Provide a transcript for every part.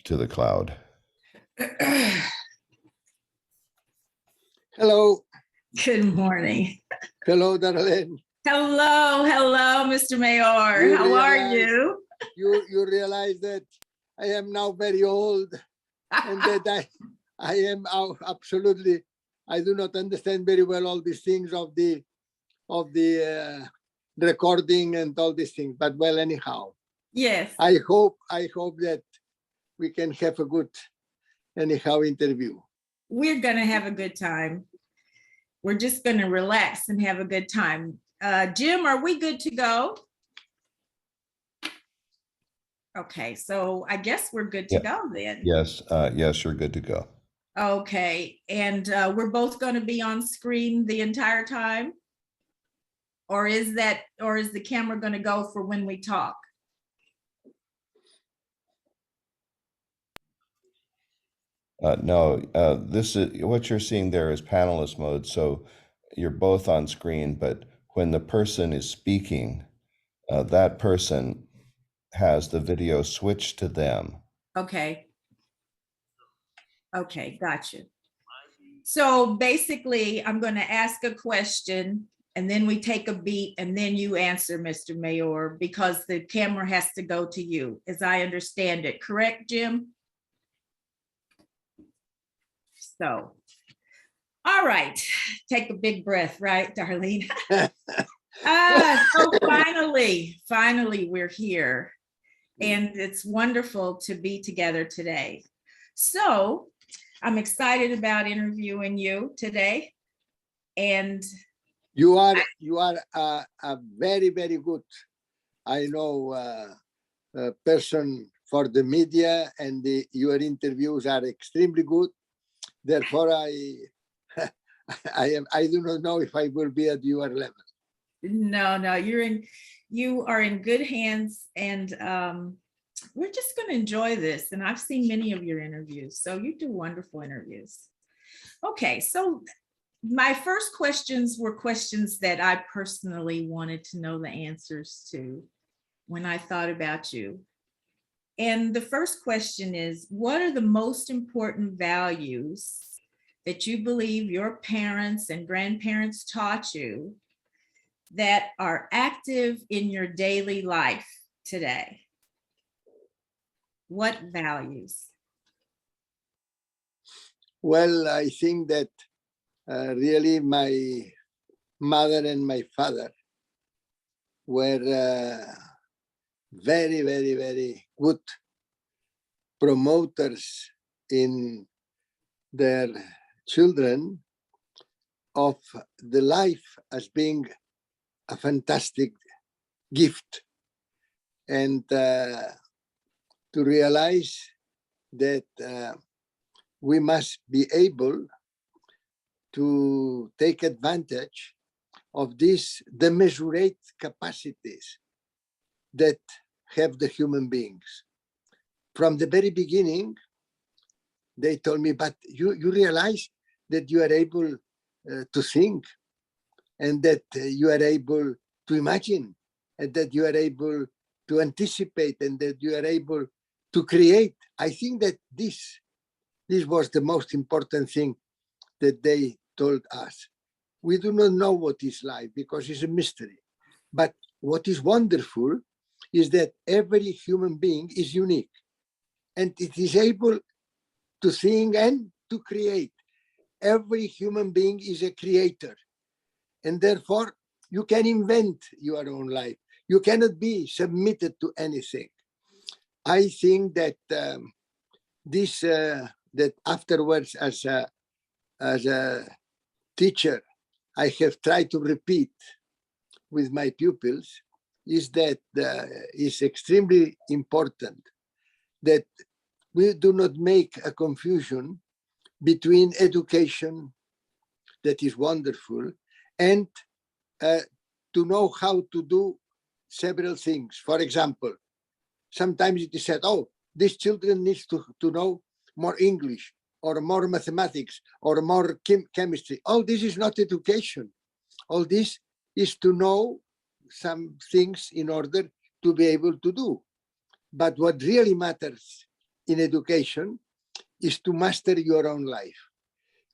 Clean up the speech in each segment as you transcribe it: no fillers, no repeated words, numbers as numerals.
to the cloud. Hello. Good morning. Hello, Darlene. Hello, Mr. Mayor. How are you? You realize that I am now very old and that I am absolutely, I do not understand very well all these things of the recording and all these things, but well, anyhow. Yes. I hope that we can have a good, anyhow, interview. We're going to have a good time. We're just going to relax and have a good time. Jim, are we good to go? Okay, so I guess we're good to go then. Yes, yes, you're good to go. Okay, and we're both going to be on screen the entire time? Or is the camera going to go for when we talk? No, this is what you're seeing there is panelist mode. So you're both on screen, but when the person is speaking, that person has the video switched to them. Okay. Okay, gotcha. So basically, I'm going to ask a question and then we take a beat and then you answer, Mr. Mayor, because the camera has to go to you, as I understand it. Correct, Jim? So, all right, take a big breath, right, Darlene? So finally, we're here. And it's wonderful to be together today. So I'm excited about interviewing you today. And you are a very, very good, I know, person for the media, and your interviews are extremely good. Therefore, I do not know if I will be at your level. No, you are in good hands, and we're just going to enjoy this. And I've seen many of your interviews, so you do wonderful interviews. Okay, so my first questions were questions that I personally wanted to know the answers to when I thought about you. And the first question is, what are the most important values that you believe your parents and grandparents taught you that are active in your daily life today? What values? Well, I think that really my mother and my father were very, very, very good promoters in their children of the life as being a fantastic gift, and to realize that we must be able to take advantage of these demesurate capacities that have the human beings. From the very beginning, they told me, but you realize that you are able to think, and that you are able to imagine, and that you are able to anticipate, and that you are able to create. I think that this was the most important thing that they told us. We do not know what is life because it's a mystery. But what is wonderful is that every human being is unique, and it is able to think and to create. Every human being is a creator, and therefore you can invent your own life. You cannot be submitted to anything. I think that that afterwards, as a teacher, I have tried to repeat with my pupils, is that is extremely important that we do not make a confusion between education, that is wonderful, and to know how to do several things. For example, sometimes it is said, oh, these children need to know more English or more mathematics or more chemistry. All this is not education. All this is to know some things in order to be able to do. But what really matters in education is to master your own life,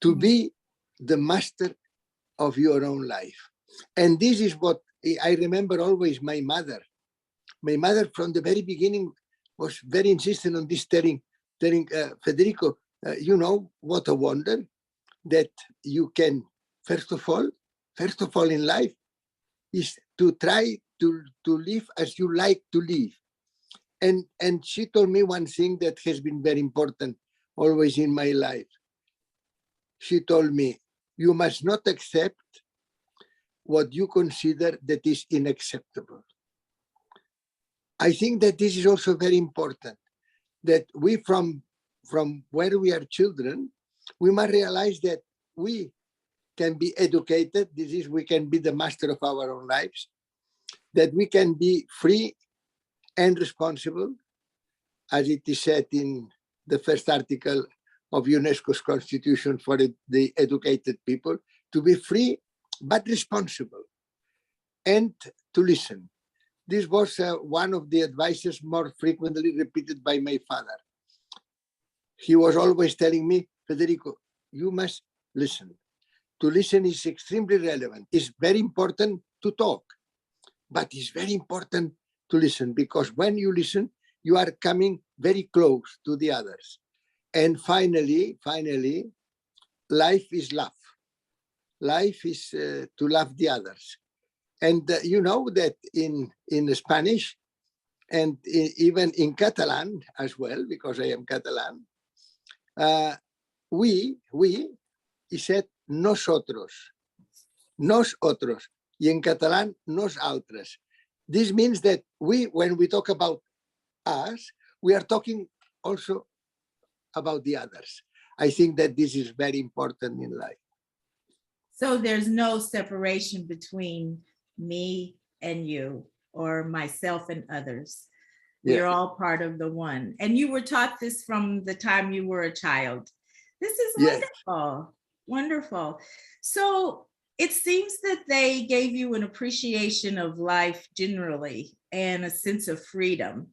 to be the master of your own life. And this is what I remember always my mother. My mother from the very beginning was very insistent on this, telling Federico, you know what a wonder that you can, first of all in life is to try to live as you like to live. And she told me one thing that has been very important always in my life. She told me, you must not accept what you consider that is unacceptable. I think that this is also very important, that we from where we are children, we must realize that we can be educated. This is, we can be the master of our own lives, that we can be free and responsible, as it is said in the first article of UNESCO's constitution for the educated people, to be free but responsible, and to listen. This was one of the advices more frequently repeated by my father. He was always telling me, Federico, you must listen. To listen is extremely relevant. It's very important to talk, but it's very important to listen, because when you listen, you are coming very close to the others. And finally, life is love. Life is to love the others. And you know that in Spanish, and even in Catalan as well, because I am Catalan, we, he said, nosotros, y en catalán, nosaltres. This means that we, when we talk about us, we are talking also about the others. I think that this is very important in life. So there's no separation between me and you, or myself and others. We're all part of the one. And you were taught this from the time you were a child. This is wonderful, wonderful. So it seems that they gave you an appreciation of life generally and a sense of freedom,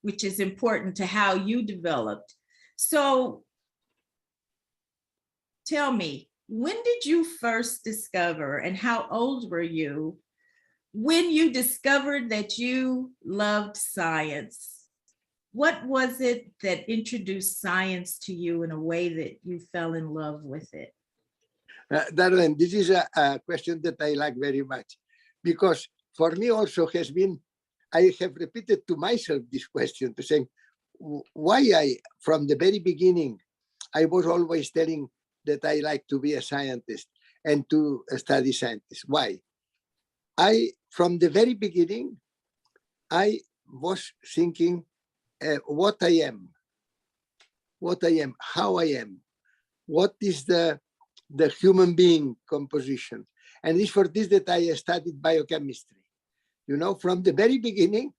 which is important to how you developed. So tell me, when did you first discover, and how old were you when you discovered that you loved science? What was it that introduced science to you in a way that you fell in love with it? Darlene, this is a question that I like very much, because for me also has been, I have repeated to myself this question, to say why I, from the very beginning, I was always telling that I like to be a scientist and to study scientists. Why? From the very beginning, I was thinking what I am, how I am, what is the human being composition. And it's for this that I studied biochemistry. You know, from the very beginning,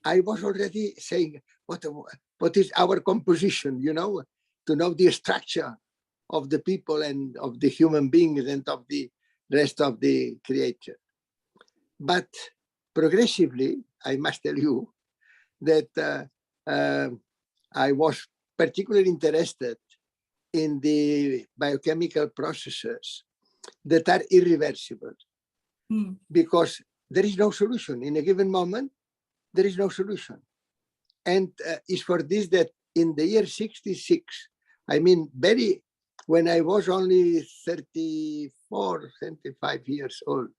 I was already saying, what is our composition, you know, to know the structure of the people and of the human beings and of the rest of the creature. But progressively, I must tell you that I was particularly interested in the biochemical processes that are irreversible, because there is no solution. In a given moment, there is no solution. And it's for this that in the year 66, I mean, when I was only 34, 35 years old,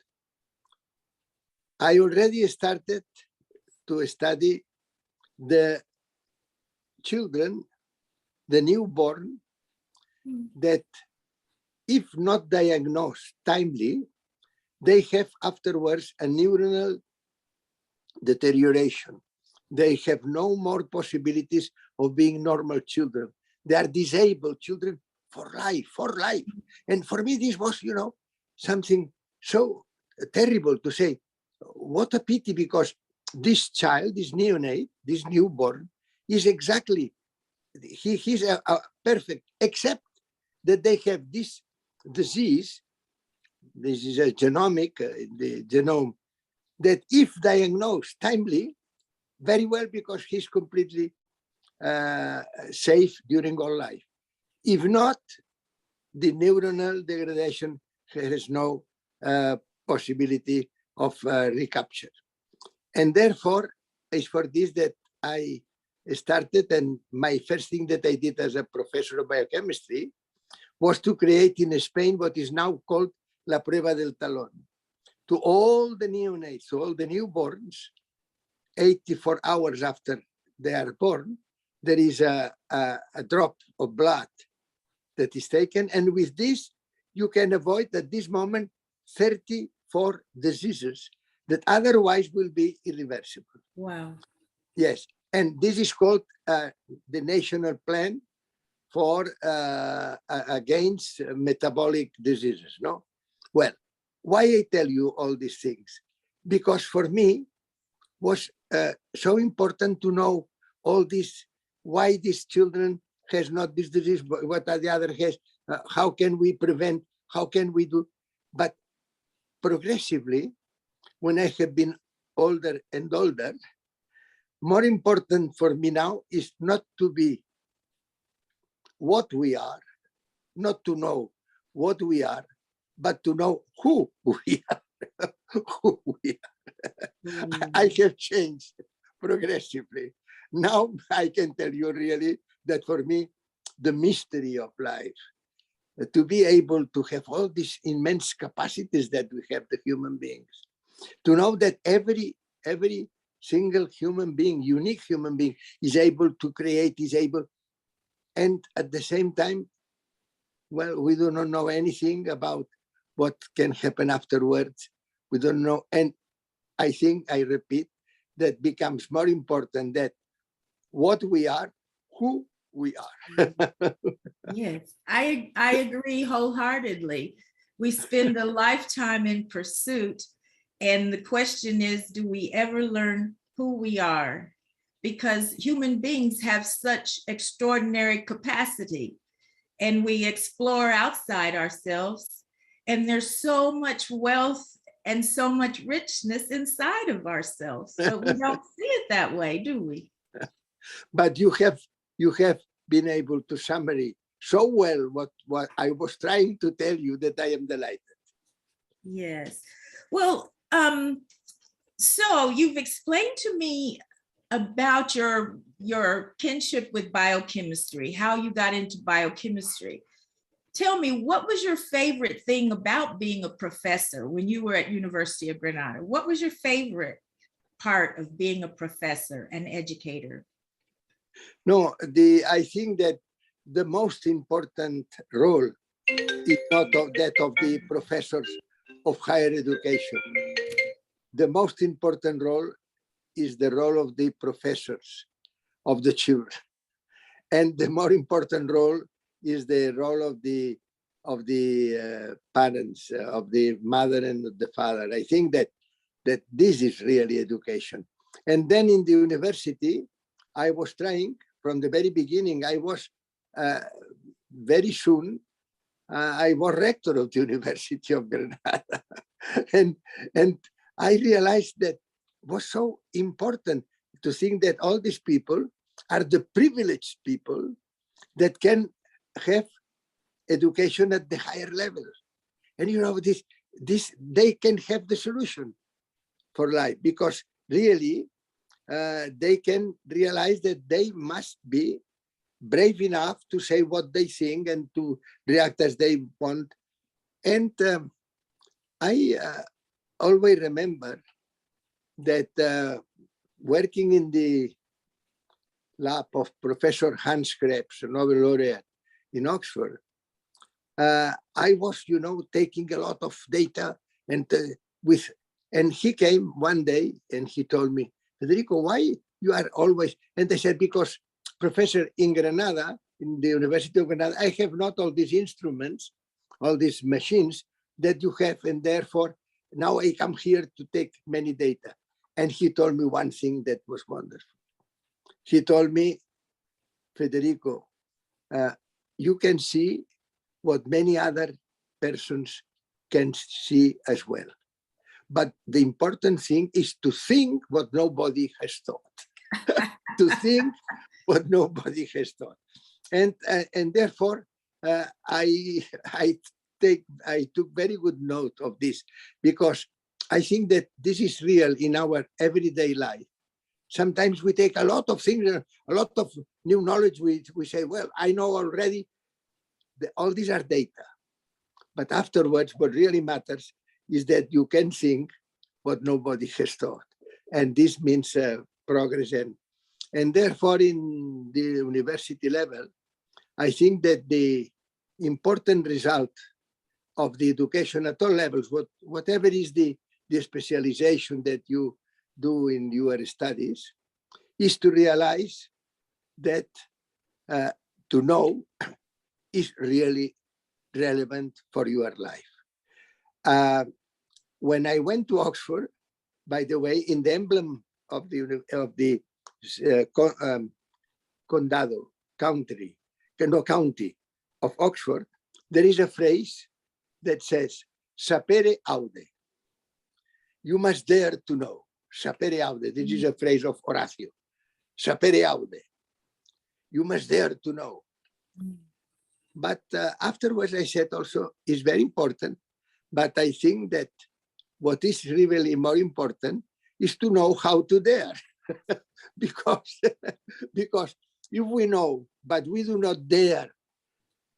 I already started to study the children, the newborn, that if not diagnosed timely, they have afterwards a neuronal deterioration. They have no more possibilities of being normal children. They are disabled children for life. And for me, this was, you know, something so terrible to say. What a pity, because this child, this neonate, this newborn, is exactly, he's a perfect, except that they have this disease. This is a genomic, the genome, that if diagnosed timely, very well, because he's completely safe during all life. If not, the neuronal degradation has no possibility of recapture. And therefore, it's for this that I started, and my first thing that I did as a professor of biochemistry was to create in Spain what is now called La Prueba del Talón. To all the neonates, to all the newborns, 84 hours after they are born, there is a drop of blood that is taken. And with this, you can avoid at this moment 34 diseases that otherwise will be irreversible. Wow. Yes. And this is called the National Plan for against metabolic diseases. No? Well, why I tell you all these things? Because for me, was so important to know all this, why these children has not this disease, what are the other has, how can we prevent, how can we do, but progressively, when I have been older and older, more important for me now is not to be what we are, not to know what we are, but to know who we are. Who we are. I have changed progressively. Now I can tell you really that for me, the mystery of life, to be able to have all these immense capacities that we have, the human beings, to know that every single human being, unique human being, is able to create, is able, and at the same time, well, we do not know anything about what can happen afterwards. We don't know. And I think, I repeat, that becomes more important that what we are, who we are. Yes, I agree wholeheartedly. We spend a lifetime in pursuit, and the question is, do we ever learn who we are? Because human beings have such extraordinary capacity, and we explore outside ourselves, and there's so much wealth and so much richness inside of ourselves, but we don't see it that way, do we? But you have been able to summarize so well what I was trying to tell you, that I am delighted. Yes. Well, so you've explained to me about your kinship with biochemistry, how you got into biochemistry. Tell me, what was your favorite thing about being a professor when you were at University of Granada? What was your favorite part of being a professor and educator? No, I think that the most important role is not that of the professors of higher education. The most important role is the role of the professors of the children. And the more important role is the role of the parents, of the mother and the father. I think that this is really education. And then in the university, I was trying from the very beginning. I was very soon, I was rector of the University of Granada. and I realized that was so important to think that all these people are the privileged people that can have education at the higher level. And you know, this they can have the solution for life, because really they can realize that they must be brave enough to say what they think and to react as they want. And I always remember that working in the lab of Professor Hans Krebs, a Nobel laureate in Oxford, I was, you know, taking a lot of data, and and he came one day and he told me, Federico, why you are always, and I said, because Professor, in Granada, in the University of Granada, I have not all these instruments, all these machines that you have, and therefore now I come here to take many data. And he told me one thing that was wonderful. He told me, Federico, you can see what many other persons can see as well. But the important thing is to think what nobody has thought. To think what nobody has thought. And therefore, I took very good note of this, because I think that this is real in our everyday life. Sometimes we take a lot of things, a lot of new knowledge. We say, well, I know already. All these are data. But afterwards, what really matters is that you can think what nobody has thought. And this means progress. And therefore, in the university level, I think that the important result of the education at all levels, whatever is the specialization that you do in your studies, is to realize that to know is really relevant for your life. When I went to Oxford, by the way, in the emblem of the condado, county of Oxford, there is a phrase that says, sapere aude. You must dare to know. Sapere aude. This is a phrase of Horacio. Sapere aude. You must dare to know. But afterwards, I said also, it's very important. But I think that what is really more important is to know how to dare. because if we know, but we do not dare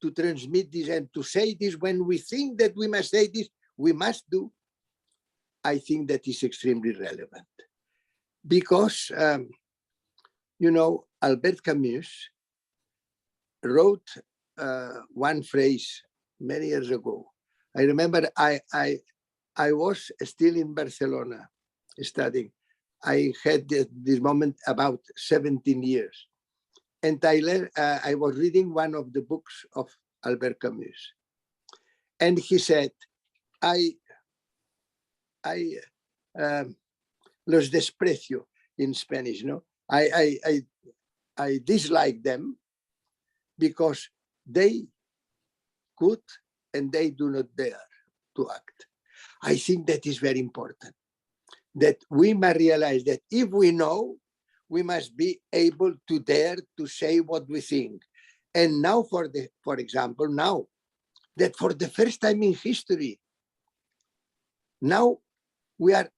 to transmit this and to say this when we think that we must say this, we must do, I think that is extremely relevant. Because, Albert Camus wrote one phrase many years ago. I remember I was still in Barcelona studying. I had this moment about 17 years. And I was reading one of the books of Albert Camus. And he said, los desprecio in Spanish, no? I dislike them because they could and they do not dare to act. I think that is very important, that we must realize that if we know, we must be able to dare to say what we think. And now, for example, now that for the first time in history, now we are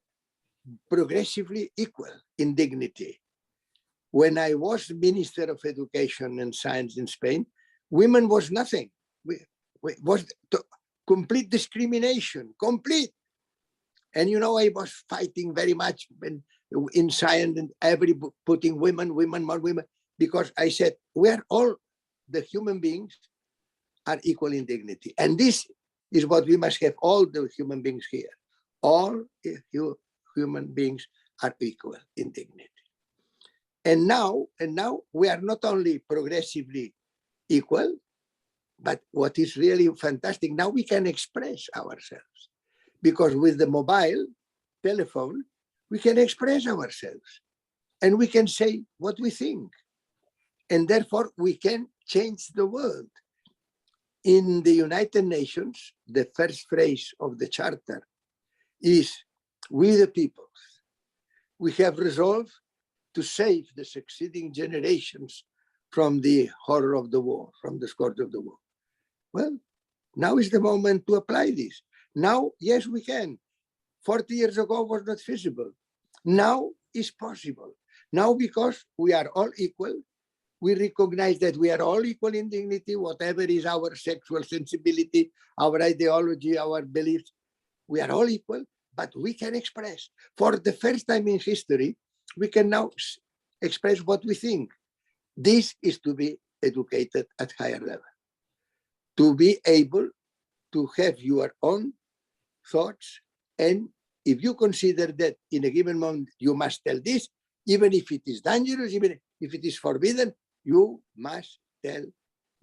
progressively equal in dignity. When I was Minister of Education and Science in Spain, women was nothing. Was complete discrimination, complete. And I was fighting very much in science and putting women, more women, because I said, the human beings are equal in dignity. And this is what we must have, all the human beings here. All human beings are equal in dignity. And now we are not only progressively equal, but what is really fantastic, now we can express ourselves. Because with the mobile telephone, we can express ourselves and we can say what we think. And therefore, we can change the world. In the United Nations, the first phrase of the Charter is, we the peoples, we have resolved to save the succeeding generations from the horror of the war, from the scourge of the war. Well, now is the moment to apply this. Now, yes, we can. 40 years ago was not feasible. Now is possible. Now, because we are all equal, we recognize that we are all equal in dignity, whatever is our sexual sensibility, our ideology, our beliefs, we are all equal, but we can express. For the first time in history, we can now express what we think. This is to be educated at higher level. To be able to have your own thoughts, and if you consider that in a given moment you must tell this, even if it is dangerous, even if it is forbidden, you must tell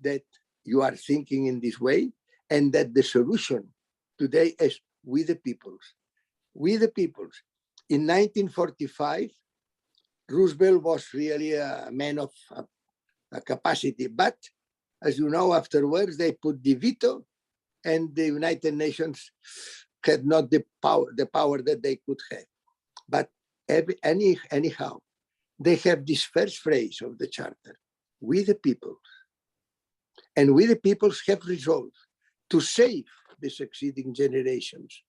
that you are thinking in this way, and that the solution today is we the peoples. We the peoples. In 1945, Roosevelt was really a man of a capacity, but as you know, afterwards they put the veto, and the United Nations had not the power that they could have. But anyhow, they have this first phrase of the charter, we the peoples. And we the peoples have resolved to save the succeeding generations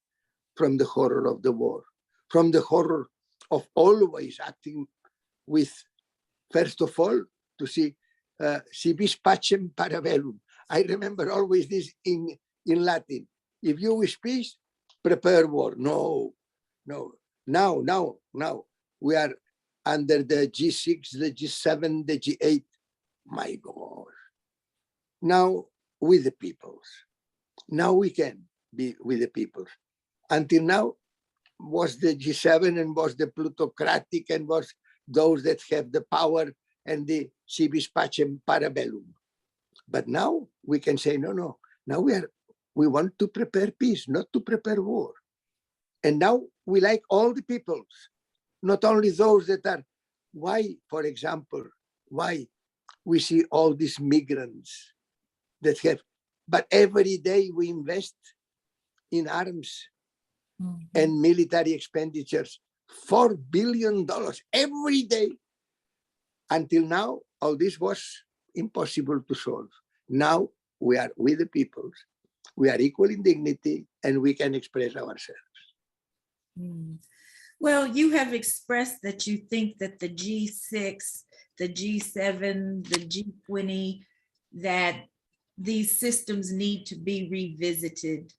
from the horror of the war, from the horror of always acting with, first of all, to see, si vis pacem para bellum. I remember always this in Latin. If you wish peace, prepare war. No. Now, we are under the G6, the G7, the G8. My God. Now, with the peoples. Now we can be with the peoples. Until now, was the G7 and was the plutocratic and was those that have the power and the si vis pacem para bellum. But now we can say, no. Now we want to prepare peace, not to prepare war. And now we like all the peoples, not only those that are, why, for example, why we see all these migrants that have, but every day we invest in arms and military expenditures, $4 billion every day. Until now, all this was impossible to solve. Now we are with the peoples, we are equal in dignity, and we can express ourselves. Well, you have expressed that you think that the G6, the G7, the G20, that these systems need to be revisited,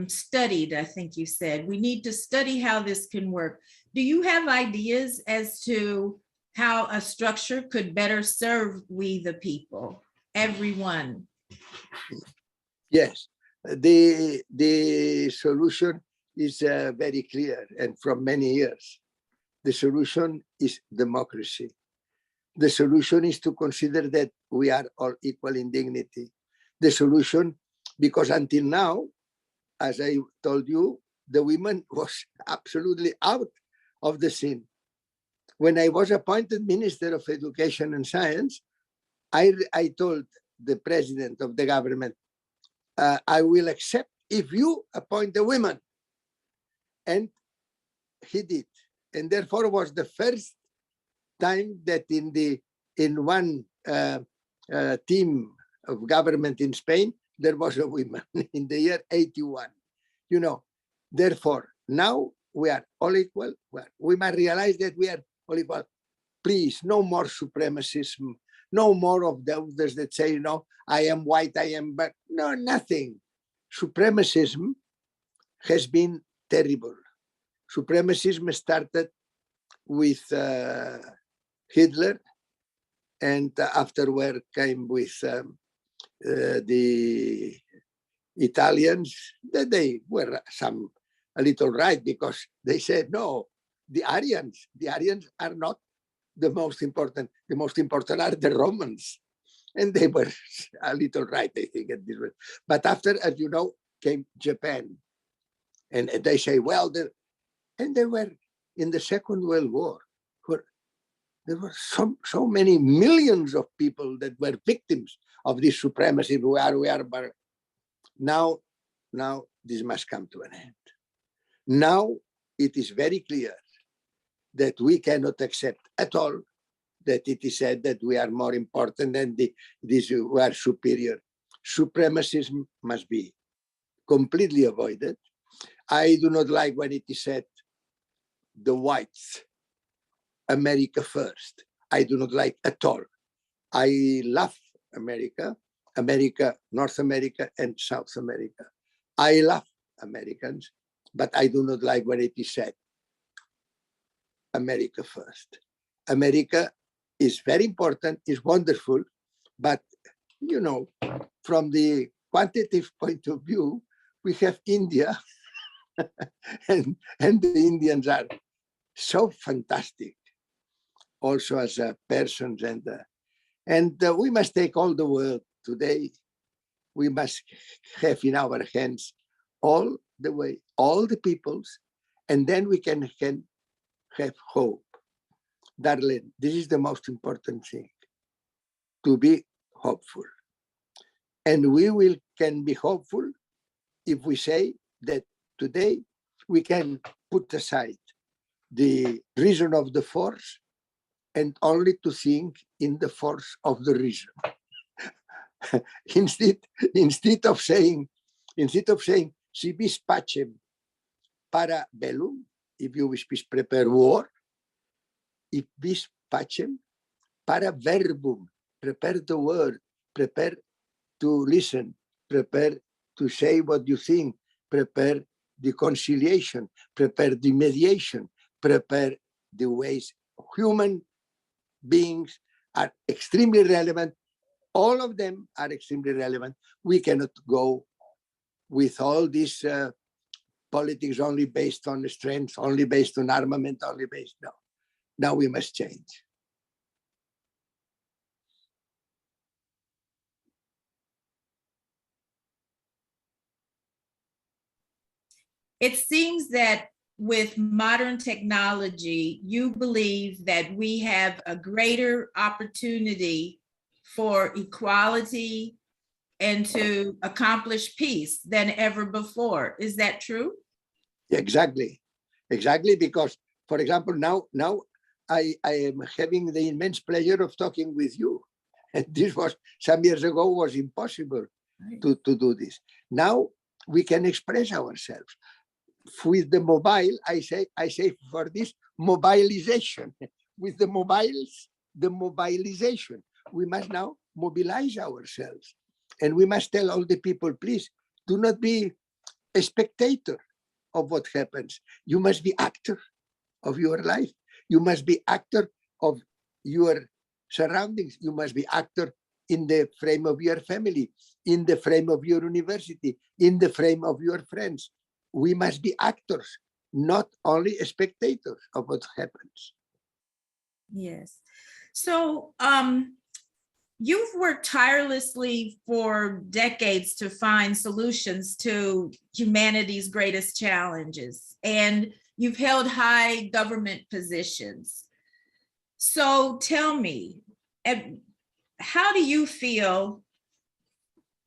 studied, I think you said. We need to study how this can work. Do you have ideas as to how a structure could better serve we the people, everyone? Yes, the solution is very clear, and from many years. The solution is democracy. The solution is to consider that we are all equal in dignity. The solution, because until now, as I told you, the women was absolutely out of the scene. When I was appointed Minister of Education and Science, I told the president of the government, I will accept if you appoint a woman. And he did. And therefore was the first time that in one team of government in Spain, there was a woman in the year 81. You know, therefore, now we are all equal. We must realize that we are all equal. Please, no more supremacism, no more of those that say, no, I am white, I am black. No, nothing. Supremacism has been terrible. Supremacism started with Hitler, and afterward came with the Italians. That they were a little right, because they said, no, the Aryans are not the most important. The most important are the Romans. And they were a little right, I think, at this point. But after, as you know, came Japan. And they say, well, and they were in the Second World War, where there were so many millions of people that were victims of this supremacy. We are, but now this must come to an end. Now it is very clear that we cannot accept at all that it is said that we are more important than we are superior. Supremacism must be completely avoided. I do not like when it is said the whites, America first. I do not like at all. I love America, North America and South America. I love Americans, but I do not like when it is said America first. America is very important, is wonderful, but you know, from the quantitative point of view, we have India and the Indians are so fantastic also as persons, and we must take all the world today. We must have in our hands all the way, all the peoples, and then we can have hope. Darlene, this is the most important thing, to be hopeful. And we can be hopeful if we say that today we can put aside the reason of the force and only to think in the force of the reason. instead of saying, si vis pacem para bellum, if you wish to prepare war, if vis pacem para verbum, prepare the word, prepare to listen, prepare to say what you think, prepare the conciliation, prepare the mediation, prepare the ways human beings are extremely relevant. All of them are extremely relevant. We cannot go with all this politics only based on strength, only based on armament, only based, no. Now we must change. It seems that with modern technology, you believe that we have a greater opportunity for equality and to accomplish peace than ever before. Is that true? Exactly, because, for example, now I am having the immense pleasure of talking with you. And this was, some years ago, was impossible to do this. Now we can express ourselves. With the mobile, I say for this, mobilization. With the mobiles, the mobilization. We must now mobilize ourselves. And we must tell all the people, please, do not be a spectator of what happens. You must be actor of your life. You must be actor of your surroundings. You must be actor in the frame of your family, in the frame of your university, in the frame of your friends. We must be actors, not only spectators of what happens. Yes. So you've worked tirelessly for decades to find solutions to humanity's greatest challenges, and you've held high government positions. So tell me, how do you feel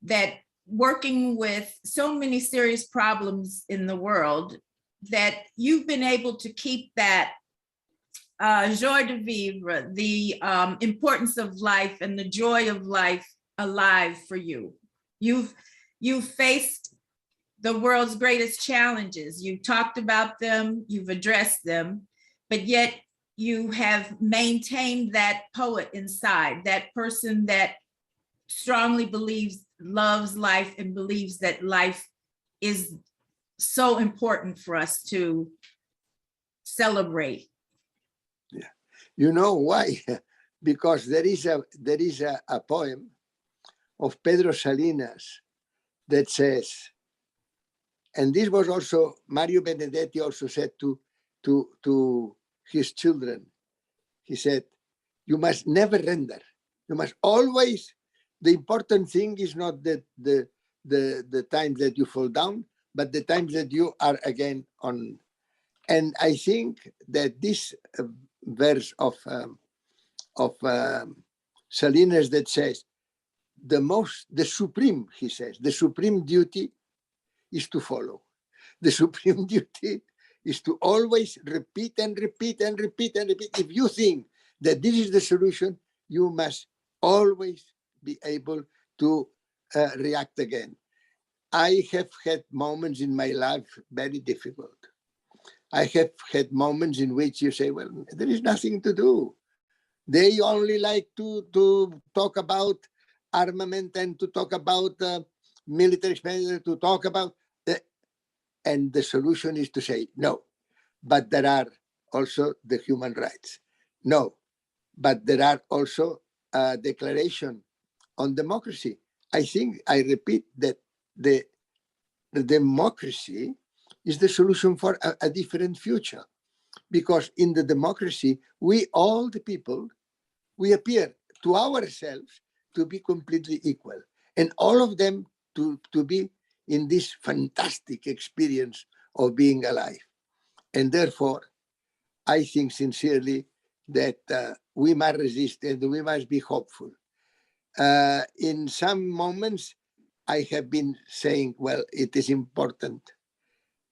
that working with so many serious problems in the world, that you've been able to keep that joie de vivre, the importance of life and the joy of life alive for you? You've faced the world's greatest challenges. You've talked about them, you've addressed them, but yet you have maintained that poet inside, that person that strongly believes, loves life, and believes that life is so important for us to celebrate. Yeah, you know why? Because there is a poem of Pedro Salinas that says, and this was also Mario Benedetti also said to his children. He said, "You must never render. You must always. The important thing is not the times that you fall down, but the times that you are again on." And I think that this verse of Salinas that says, the supreme, he says, the supreme duty is to follow. The supreme duty is to always repeat and repeat and repeat and repeat. If you think that this is the solution, you must always be able to react again. I have had moments in my life very difficult. I have had moments in which you say, well, there is nothing to do. They only like to talk about armament and to talk about military expenditure, to talk about, and the solution is to say, no, but there are also the human rights. No, but there are also a declaration on democracy. I think, I repeat, that the democracy is the solution for a different future. Because in the democracy, we, all the people, we appear to ourselves to be completely equal. And all of them to be in this fantastic experience of being alive. And therefore, I think sincerely that we must resist and we must be hopeful. In some moments, I have been saying, well, it is important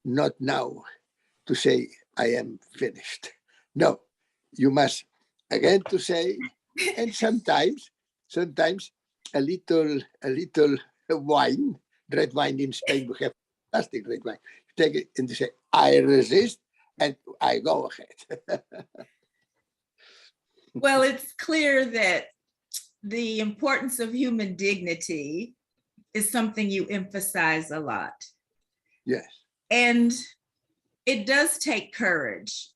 not now to say I am finished. No, you must again to say, and sometimes a little wine, red wine in Spain, we have fantastic red wine. Take it and say, I resist and I go ahead. Well, it's clear that the importance of human dignity is something you emphasize a lot. Yes. And it does take courage.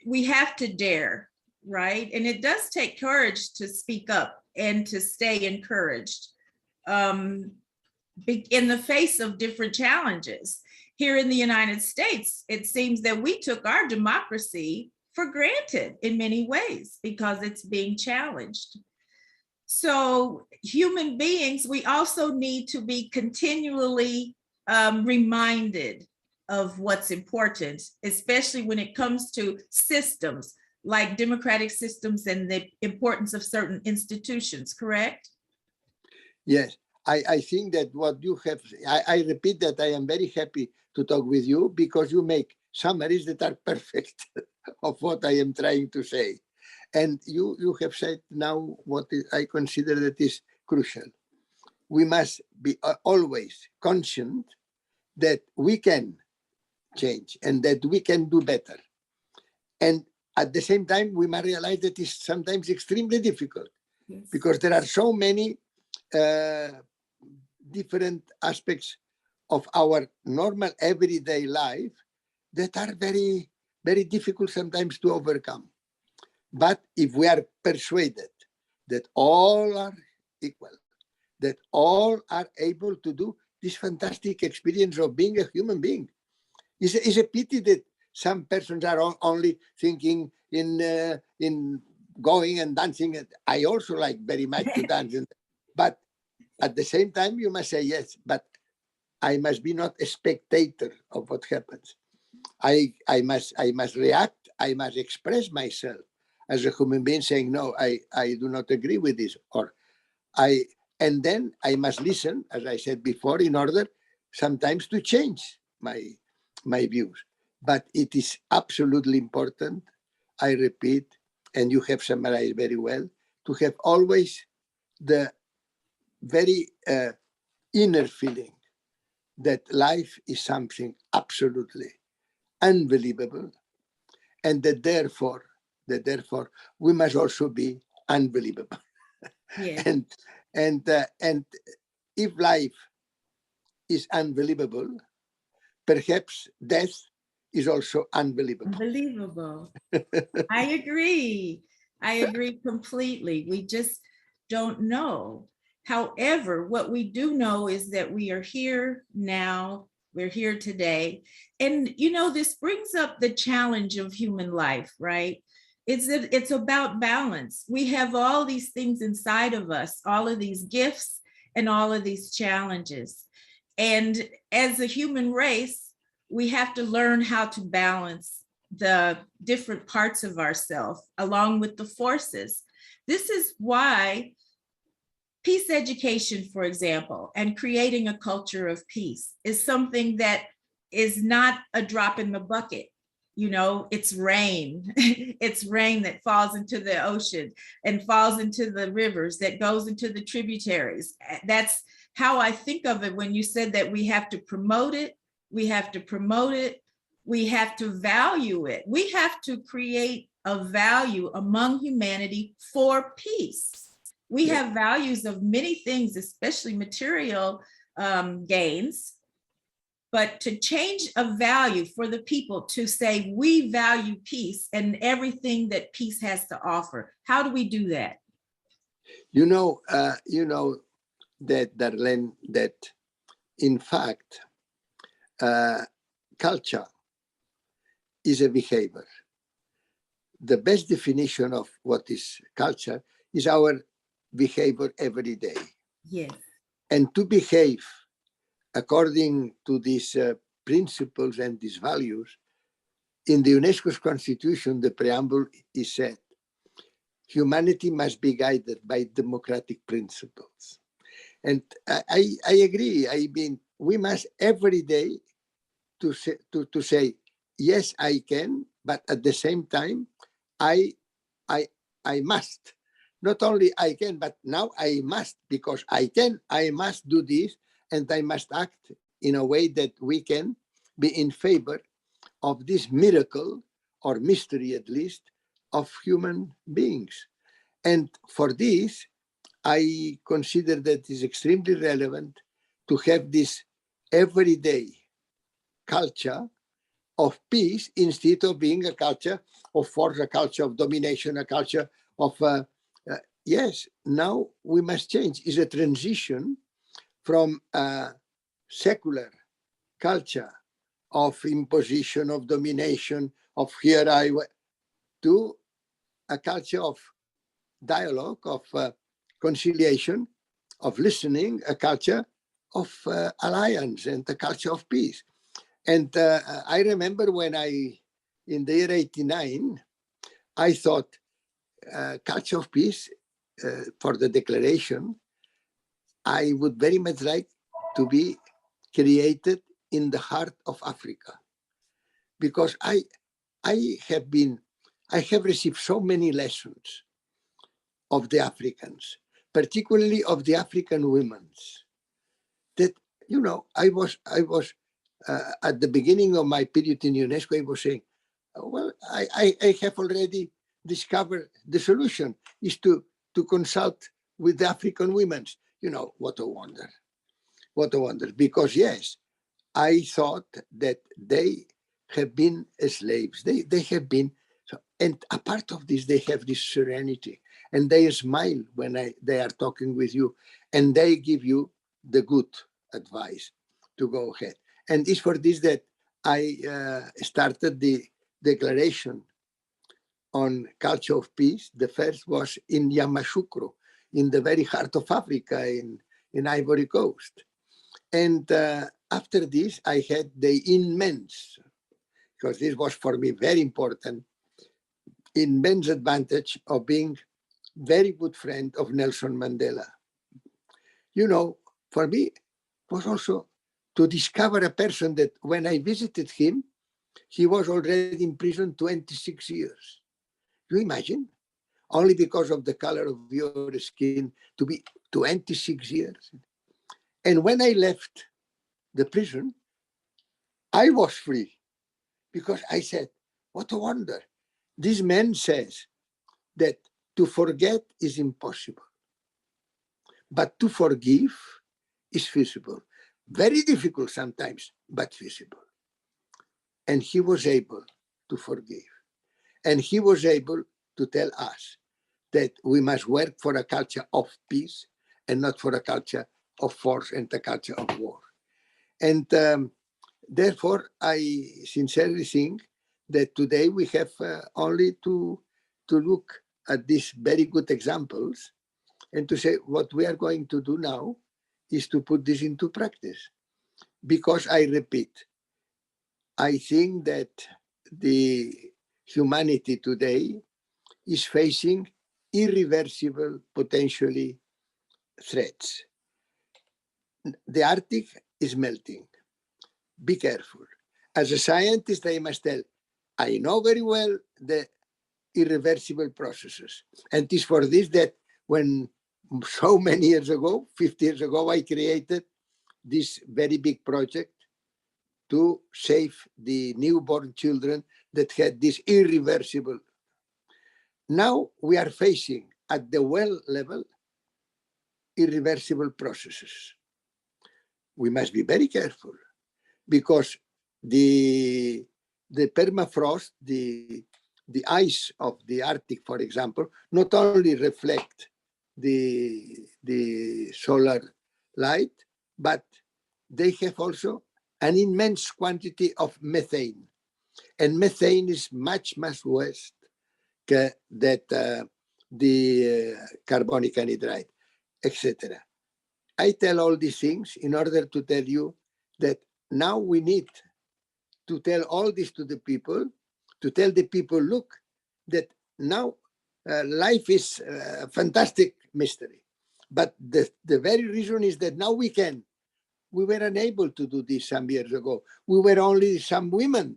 We have to dare, right? And it does take courage to speak up and to stay encouraged in the face of different challenges. Here in the United States, it seems that we took our democracy for granted in many ways because it's being challenged. So human beings, we also need to be continually reminded of what's important, especially when it comes to systems like democratic systems and the importance of certain institutions, correct? Yes, I think that what you have, I repeat that I am very happy to talk with you because you make summaries that are perfect of what I am trying to say. And you have said now what I consider that is crucial. We must be always conscient that we can change and that we can do better. And at the same time, we must realize that it's sometimes extremely difficult. Yes. Because there are so many different aspects of our normal everyday life that are very, very difficult sometimes to overcome. But if we are persuaded that all are equal, that all are able to do this fantastic experience of being a human being, it's a pity that some persons are only thinking in going and dancing. I also like very much to dance, but at the same time, you must say yes, but I must be not a spectator of what happens. I must react. I must express myself as a human being, saying no, I do not agree with this, and then I must listen, as I said before, in order sometimes to change my views. But it is absolutely important, I repeat, and you have summarized very well, to have always the very inner feeling that life is something absolutely unbelievable, and that therefore we must also be unbelievable. Yeah. And if life is unbelievable, perhaps death is also unbelievable. Unbelievable. I agree completely. We just don't know. However, what we do know is that we are here now, we're here today. And, this brings up the challenge of human life, right? It's about balance. We have all these things inside of us, all of these gifts and all of these challenges. And as a human race, we have to learn how to balance the different parts of ourselves along with the forces. This is why peace education, for example, and creating a culture of peace is something that is not a drop in the bucket. It's rain. It's rain that falls into the ocean and falls into the rivers, that goes into the tributaries. That's how I think of it when you said that we have to promote it. We have to promote it. We have to value it. We have to create a value among humanity for peace. We have values of many things, especially material gains. But to change a value for the people to say we value peace and everything that peace has to offer, how do we do that? You know that, Darlene, that in fact, culture is a behavior. The best definition of what is culture is our behavior every day. Yes. And to behave according to these principles and these values, in the UNESCO's constitution, the preamble is said, humanity must be guided by democratic principles. And I agree. I mean, we must every day to say, yes, I can, but at the same time, I I must. Not only I can, but now I must, because I can, I must do this, and I must act in a way that we can be in favor of this miracle, or mystery at least, of human beings. And for this, I consider that it is extremely relevant to have this everyday culture of peace, instead of being a culture of force, a culture of domination, a culture of, yes, now we must change. It's a transition from a secular culture of imposition, of domination, of here I, to a culture of dialogue, of conciliation, of listening, a culture of alliance, and a culture of peace. And I remember when in the year 89, I thought culture of peace for the declaration, I would very much like to be created in the heart of Africa, because I have received so many lessons of the Africans, particularly of the African women, that, you know, I was at the beginning of my period in UNESCO, I was saying, well, I have already discovered the solution is to consult with the African women. You know, what a wonder. What a wonder. Because yes, I thought that they have been slaves. They have been, and a part of this, they have this serenity, and they smile when they are talking with you, and they give you the good advice to go ahead. And it's for this that I started the declaration on culture of peace. The first was in Yamoussoukro, in the very heart of Africa, in Ivory Coast. And after this, I had the immense, because this was for me very important, immense advantage of being very good friend of Nelson Mandela. You know, for me, was also to discover a person that when I visited him, he was already in prison 26 years. You imagine? Only because of the color of your skin, to be 26 years. And when I left the prison, I was free, because I said, what a wonder. This man says that to forget is impossible, but to forgive is feasible. Very difficult sometimes, but feasible. And he was able to forgive. And he was able to tell us that we must work for a culture of peace and not for a culture of force and a culture of war. And therefore, I sincerely think that today we have only to look at these very good examples and to say what we are going to do now is to put this into practice. Because I repeat, I think that the humanity today is facing irreversible, potentially, threats. The Arctic is melting. Be careful. As a scientist, I must tell, I know very well the irreversible processes. And it is for this that when so many years ago, 50 years ago, I created this very big project to save the newborn children that had this irreversible. Now we are facing at the well level irreversible processes. We must be very careful, because the permafrost, the ice of the Arctic, for example, not only reflect the solar light, but they have also an immense quantity of methane. And methane is much, much worse than the carbonic anhydride, etc. I tell all these things in order to tell you that now we need to tell all this to the people, to tell the people, look, that now life is a fantastic mystery. But the very reason is that now we can. We were unable to do this some years ago. We were only some women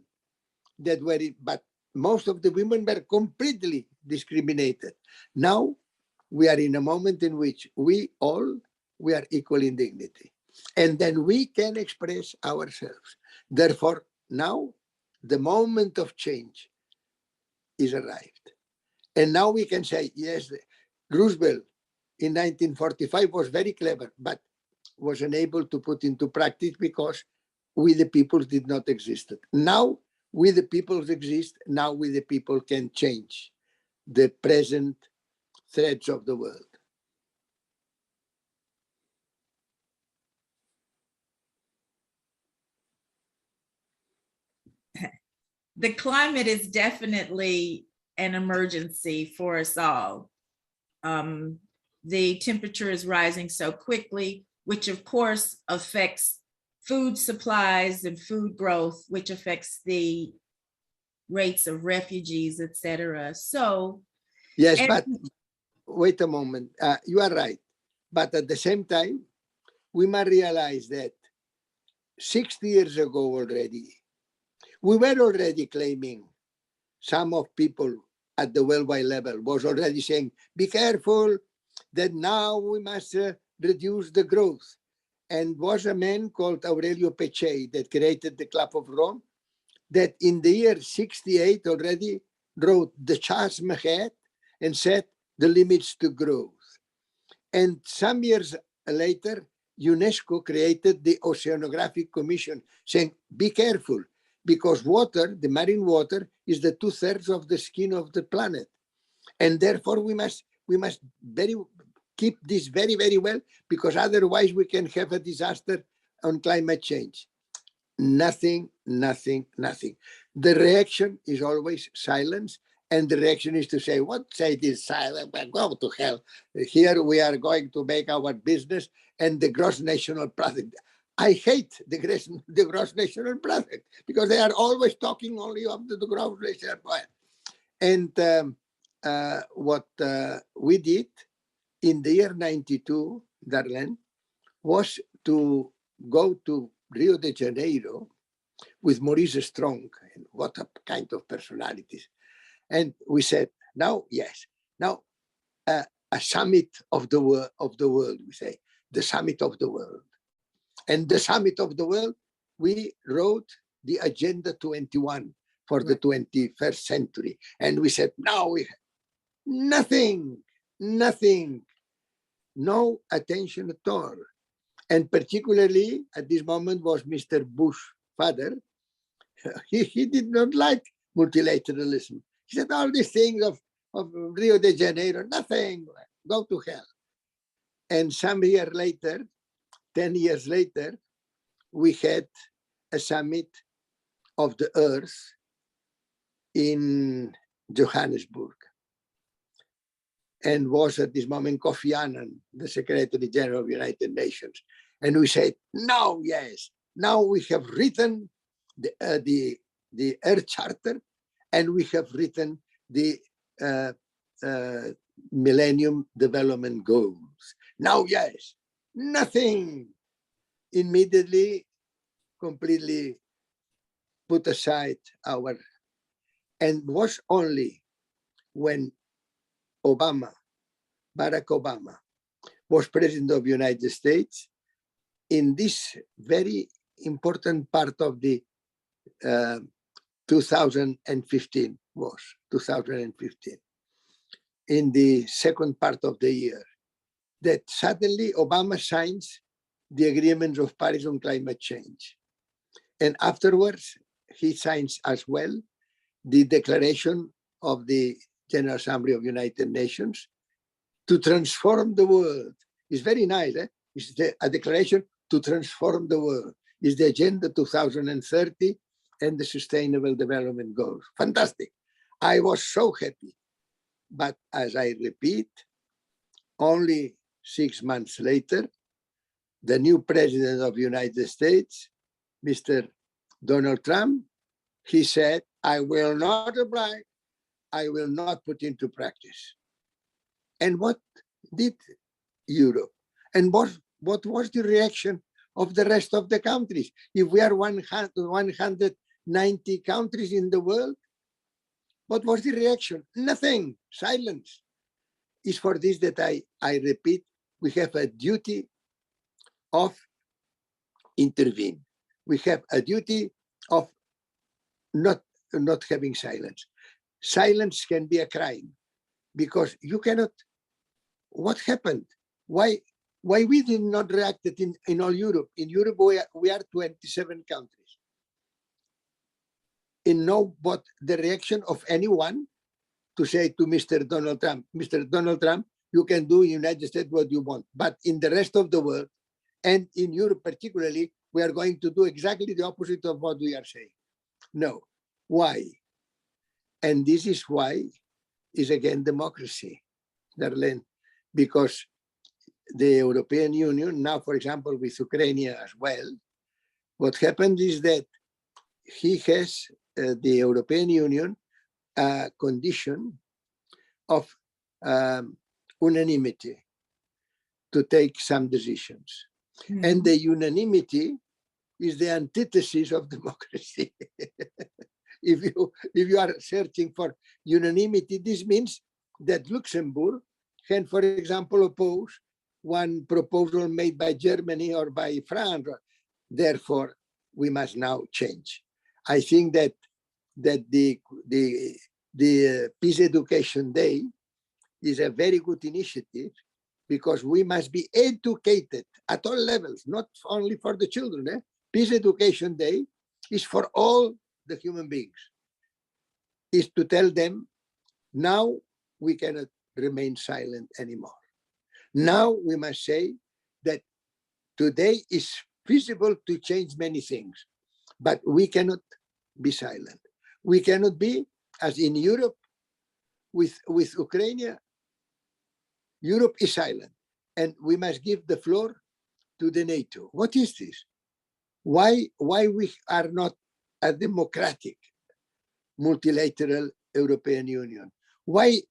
that were, but most of the women were completely discriminated. Now we are in a moment in which we are equal in dignity. And then we can express ourselves. Therefore, now the moment of change is arrived. And now we can say, yes, Roosevelt in 1945 was very clever, but was unable to put into practice because we the people did not exist. Now we the people exist. Now we the people can change the present threats of the world. The climate is definitely an emergency for us all. The temperature is rising so quickly, which of course affects food supplies and food growth, which affects the rates of refugees, etc. So yes, but wait a moment. You are right. But at the same time, we must realize that 60 years ago already, we were already claiming, some of people at the worldwide level was already saying, be careful that now we must reduce the growth. And was a man called Aurelio Peccei that created the Club of Rome, that in the year 68 already wrote the charts ahead and set the limits to growth. And some years later, UNESCO created the Oceanographic Commission saying, be careful, because water, the marine water, is the 2/3 of the skin of the planet. And therefore we must keep this very, very well, because otherwise we can have a disaster on climate change. Nothing, nothing, nothing. The reaction is always silence. And the reaction is to say, what say this silent? Go to hell. Here we are going to make our business and the gross national product. I hate the gross national product, because they are always talking only of the gross national product. And what we did in the year 92, Darlene, was to go to Rio de Janeiro with Maurice Strong. And what a kind of personalities. And we said, now, yes, now a summit of the world, we say, the summit of the world. And the summit of the world, we wrote the Agenda 21 for the 21st century. And we said, now we have nothing, no attention at all. And particularly at this moment was Mr. Bush's father. He did not like multilateralism. He said, all these things of Rio de Janeiro, nothing, go to hell. And some year later, 10 years later, we had a summit of the earth in Johannesburg. And was at this moment Kofi Annan, the Secretary General of the United Nations. And we said, no, yes, now we have written the Earth Charter, and we have written the Millennium Development Goals. Now, yes, nothing. Immediately, completely put aside our, and was only when Barack Obama was president of the United States, in this very important part of the 2015, in the second part of the year, that suddenly Obama signs the agreements of Paris on climate change. And afterwards, he signs as well the declaration of the General Assembly of the United Nations to transform the world. It's very nice. It's a declaration to transform the world. It's the Agenda 2030 and the Sustainable Development Goals. Fantastic. I was so happy. But as I repeat, only 6 months later, the new president of the United States, Mr. Donald Trump, he said, I will not apply, I will not put into practice. And what did Europe? And what was the reaction of the rest of the countries? If we are 190 countries in the world, What was the reaction? Nothing, silence. It's for this that I repeat, we have a duty of intervene. We have a duty of not having silence. Silence can be a crime because you cannot. What happened? Why we did not react in all Europe? In Europe, we are 27 countries. In no, but the reaction of anyone to say to Mr. Donald Trump, you can do in the United States what you want, but in the rest of the world, and in Europe particularly, we are going to do exactly the opposite of what we are saying. No. Why? And this is why is again democracy, Darlene, because the European Union, now, for example, with Ukraine as well, what happened is that he has, the European Union, a condition of unanimity to take some decisions. Mm-hmm. And the unanimity is the antithesis of democracy. If you are searching for unanimity, this means that Luxembourg can, for example, oppose one proposal made by Germany or by France. Therefore, we must now change. I think that the Peace Education Day is a very good initiative because we must be educated at all levels, not only for the children. Peace Education Day is for all the human beings, is to tell them, now we cannot remain silent anymore. Now we must say that today is feasible to change many things, but we cannot be silent. We cannot be, as in Europe, with Ukraine, Europe is silent, and we must give the floor to the NATO. What is this? Why we are not a democratic multilateral European Union? Why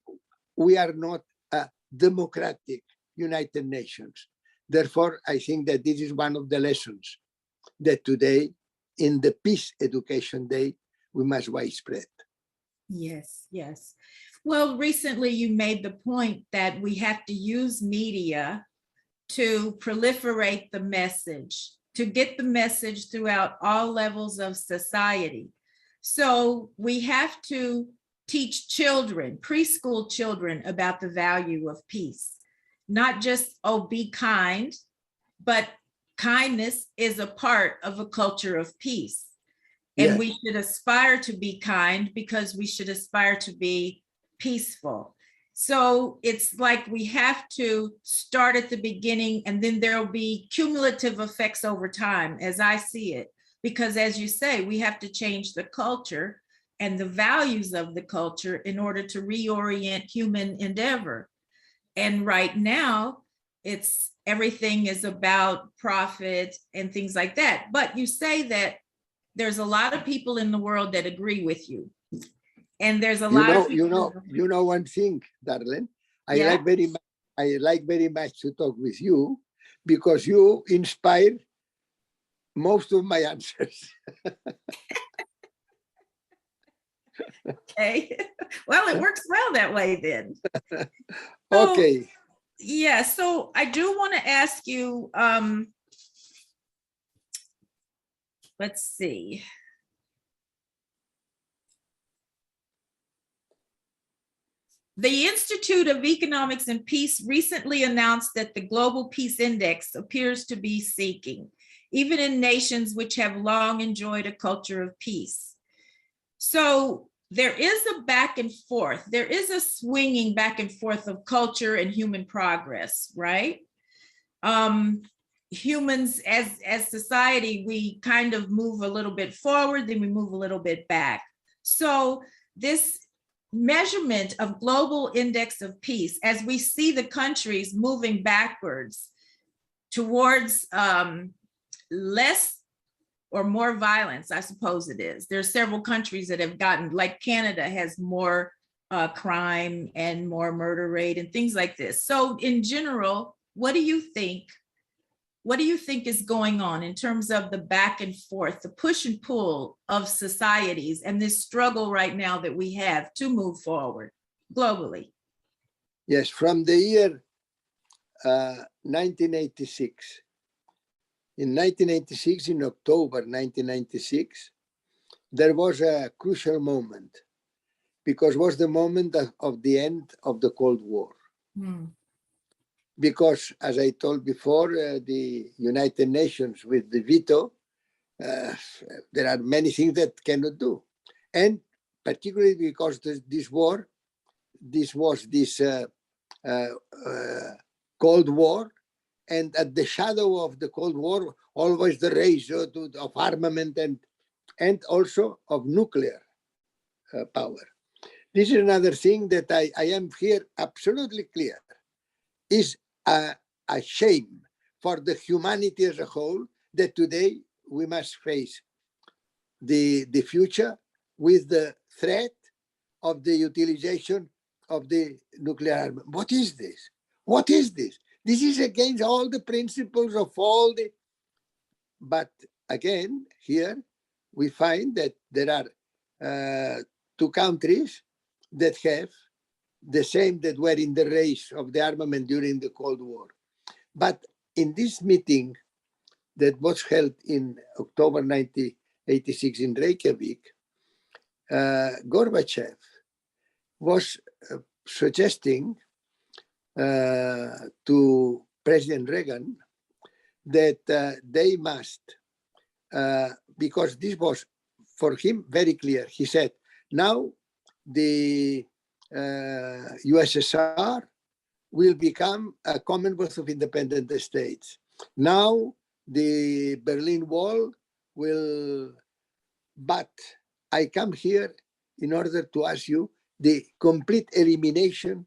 we are not a democratic United Nations? Therefore, I think that this is one of the lessons that today, in the Peace Education Day, we must widespread. Yes, yes. Well, recently you made the point that we have to use media to proliferate the message, to get the message throughout all levels of society. So we have to teach children, preschool children, about the value of peace. Not just, oh, be kind, but kindness is a part of a culture of peace. And yes, we should aspire to be kind because we should aspire to be peaceful. So it's like we have to start at the beginning, and then there'll be cumulative effects over time, as I see it. Because as you say, we have to change the culture and the values of the culture in order to reorient human endeavor. And right now, everything is about profit and things like that. But you say that there's a lot of people in the world that agree with you. And there's a lot of people. You know one thing, Darlene, I like very much to talk with you because you inspire most of my answers. Okay. Well, it works well that way then. Okay. So, yeah, so I do want to ask you, let's see. The Institute of Economics and Peace recently announced that the Global Peace Index appears to be sinking, even in nations which have long enjoyed a culture of peace. So there is a back and forth. There is a swinging back and forth of culture and human progress, right? Humans as society, we kind of move a little bit forward, then we move a little bit back. So this measurement of global index of peace, as we see the countries moving backwards towards less or more violence, I suppose it is. There's several countries that have gotten, like Canada has more crime and more murder rate and things like this. So in general, what do you think what do you think is going on in terms of the back and forth, the push and pull of societies and this struggle right now that we have to move forward globally? Yes, from the year 1986. In 1986, in October 1996, there was a crucial moment because it was the moment of the end of the Cold War. Because, as I told before, the United Nations with the veto, there are many things that cannot do. And particularly because this war, this was this Cold War, and at the shadow of the Cold War, always the race of armament and also of nuclear power. This is another thing that I am here absolutely clear. Is a shame for the humanity as a whole that today we must face the future with the threat of the utilization of the nuclear armament. What is this? What is this? This is against all the principles of all the... But again, here we find that there are two countries that have the same that were in the race of the armament during the Cold War. But in this meeting that was held in October 1986 in Reykjavik, Gorbachev was suggesting to President Reagan that they must, because this was for him very clear. He said, now the USSR will become a Commonwealth of Independent States. Now the Berlin Wall will, but I come here in order to ask you the complete elimination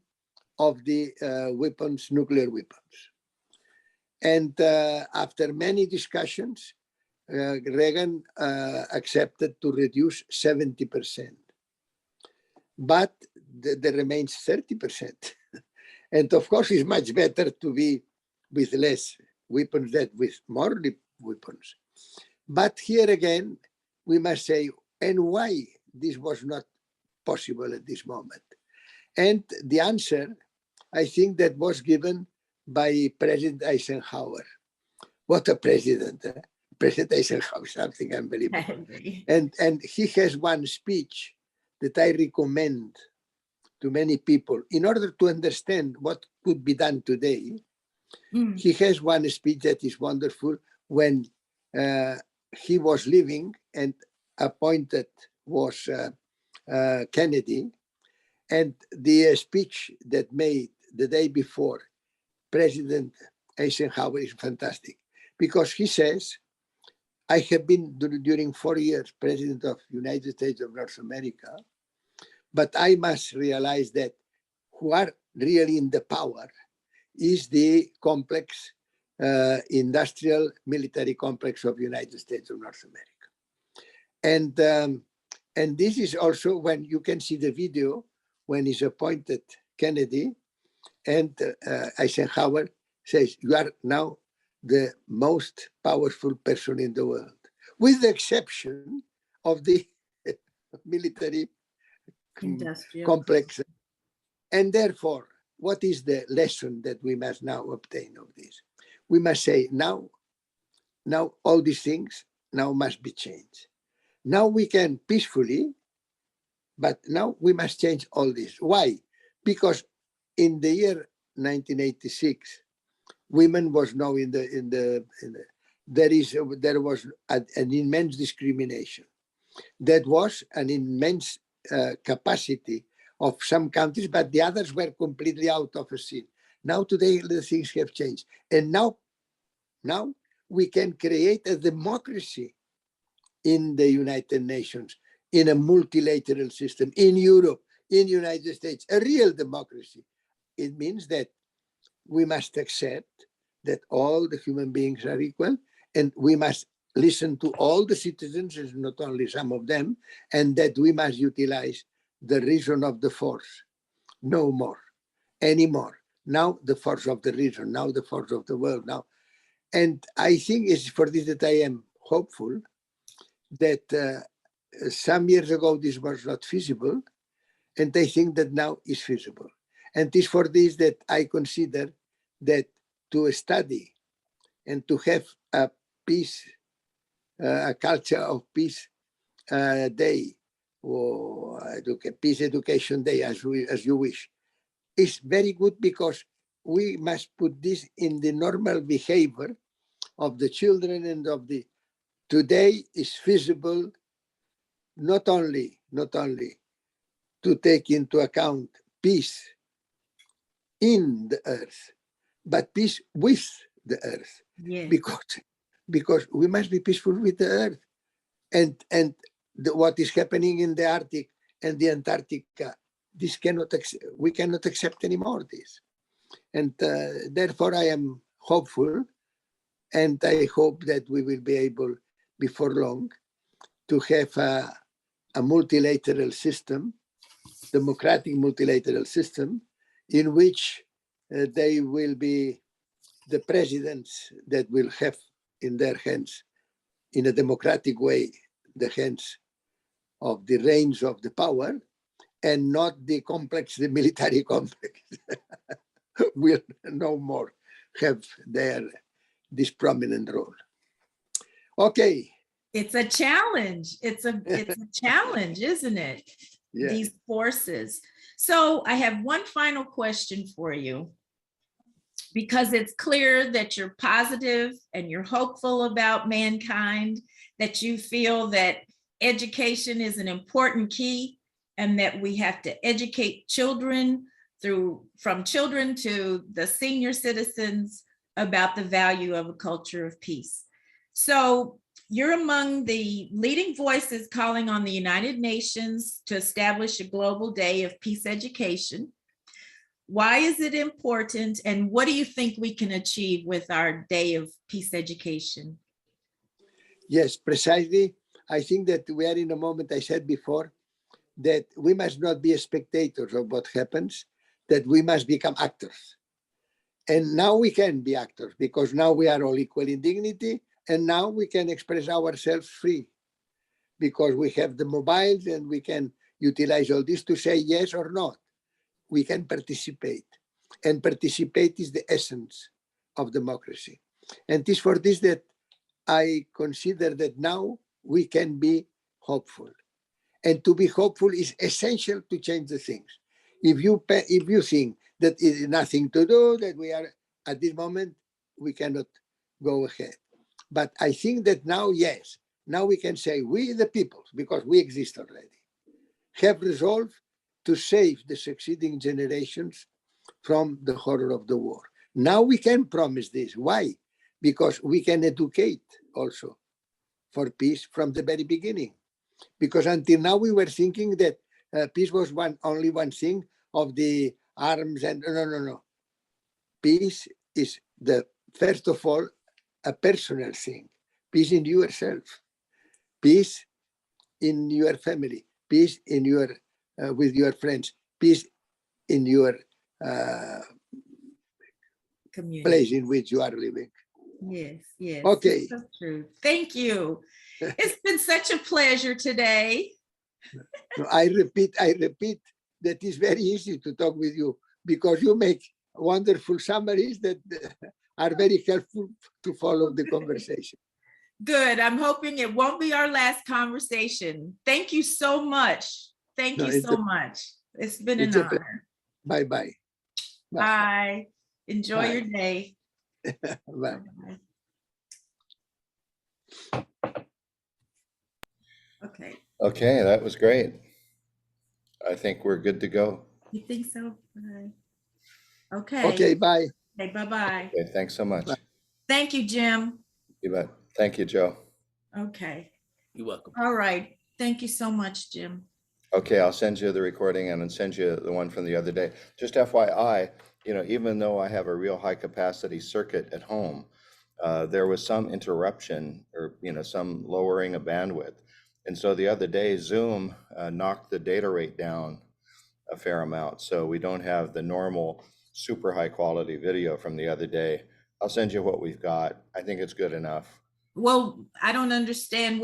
of the weapons, nuclear weapons. And after many discussions, Reagan accepted to reduce 70%. But there remains 30%. And of course, it's much better to be with less weapons than with more weapons. But here again, we must say, and why this was not possible at this moment? And the answer, I think, that was given by President Eisenhower. What a president! President Eisenhower, something unbelievable. And he has one speech that I recommend to many people in order to understand what could be done today. He has one speech that is wonderful when he was living and appointed was Kennedy. And the speech that made the day before President Eisenhower is fantastic because he says, I have been during 4 years president of United States of North America, but I must realize that who are really in the power is the complex industrial military complex of United States of North America. And this is also when you can see the video when he's appointed Kennedy and Eisenhower says, you are now the most powerful person in the world, with the exception of the military complex. And therefore, what is the lesson that we must now obtain of this? We must say, now all these things now must be changed. Now we can peacefully, but now we must change all this. Why? Because in the year 1986, women was now there was an immense discrimination. That was an immense capacity of some countries, but the others were completely out of a scene. Now today the things have changed, and now we can create a democracy in the United Nations, in a multilateral system, in Europe, in the United States, a real democracy. It means that we must accept that all the human beings are equal, and we must listen to all the citizens, not only some of them, and that we must utilize the reason of the force, no more, anymore. Now the force of the reason, now the force of the world, now. And I think it's for this that I am hopeful that some years ago this was not feasible, and I think that now is feasible. And it's for this that I consider that to study and to have a peace, a culture of peace day, or peace education day, as you wish, is very good, because we must put this in the normal behavior of the children and of the today is feasible not only to take into account peace in the earth, but peace with the earth, Yes. because we must be peaceful with the earth, and what is happening in the Arctic and the Antarctica, we cannot accept anymore this, and therefore I am hopeful, and I hope that we will be able before long to have a multilateral system, democratic multilateral system, in which they will be the presidents that will have in their hands, in a democratic way, the hands of the reins of the power, and not the military complex will no more have this prominent role. Okay. It's a challenge. It's a challenge, isn't it? Yeah. These forces. So I have one final question for you, because it's clear that you're positive and you're hopeful about mankind, that you feel that education is an important key, and that we have to educate children from children to the senior citizens about the value of a culture of peace. So you're among the leading voices calling on the United Nations to establish a global day of peace education. Why is it important, and what do you think we can achieve with our day of peace education? Yes, precisely. I think that we are in a moment, I said before, that we must not be spectators of what happens, that we must become actors. And now we can be actors, because now we are all equal in dignity, and now we can express ourselves free, because we have the mobiles and we can utilize all this to say yes or not. We can participate, and participate is the essence of democracy. And it is for this that I consider that now we can be hopeful. And to be hopeful is essential to change the things. If you think that it is nothing to do, that we are at this moment, we cannot go ahead. But I think that now, yes, now we can say we the people, because we exist already, have resolved to save the succeeding generations from the horror of the war. Now we can promise this. Why? Because we can educate also for peace from the very beginning. Because until now we were thinking that peace was only one thing of the arms, and no. Peace is first of all a personal thing. Peace in yourself, peace in your family, peace in your with your friends, peace in your place in which you are living. Yes. Okay. So true. Thank you. It's been such a pleasure today. I repeat that it's very easy to talk with you, because you make wonderful summaries that are very helpful to follow the conversation. Good. I'm hoping it won't be our last conversation. Thank you so much. Thank you so much. It's been an honor. Bye-bye. Bye. Enjoy your day. Bye. Okay, that was great. I think we're good to go. You think so? Bye. Okay. Okay, bye. Okay, bye-bye. Okay, thanks so much. Bye. Thank you, Jim. You bet. Thank you, Joe. Okay. You're welcome. All right. Thank you so much, Jim. Okay, I'll send you the recording and then send you the one from the other day. Just FYI, even though I have a real high capacity circuit at home, there was some interruption or, some lowering of bandwidth. And so the other day, Zoom knocked the data rate down a fair amount. So we don't have the normal super high quality video from the other day. I'll send you what we've got. I think it's good enough. Well, I don't understand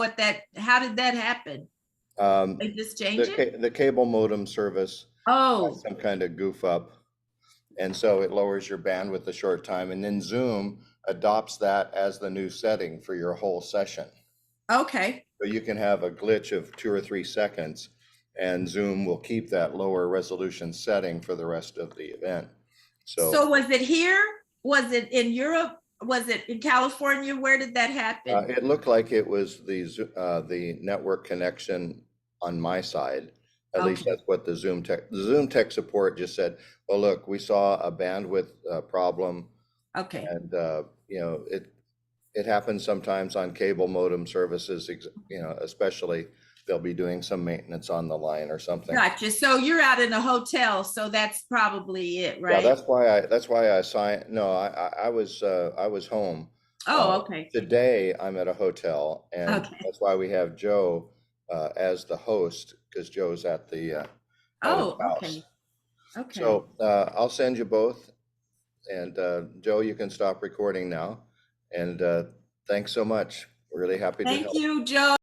how did that happen? Um, They just change it? the cable modem service Oh, has some kind of goof up, and so it lowers your bandwidth a short time, and then Zoom adopts that as the new setting for your whole session. okay. So you can have a glitch of 2 or 3 seconds, and Zoom will keep that lower resolution setting for the rest of the event. So was it here? Was it in Europe? Was it in California? Where did that happen? It looked like it was the network connection on my side. At least Okay. that's what the Zoom tech support just said. Well, look, we saw a bandwidth problem, Okay. and you know, it happens sometimes on cable modem services. You know, especially they'll be doing some maintenance on the line or something. Gotcha. So you're out in a hotel, so that's probably it, Yeah, right? that's why I signed. No, I was home. Oh, okay. Today I'm at a hotel, and Okay. that's why we have Joe as the host, because Joe's at his Oh, house. okay. Okay. So I'll send you both, and Joe, you can stop recording now. And thanks so much. Really happy to help. Thank you, Joe.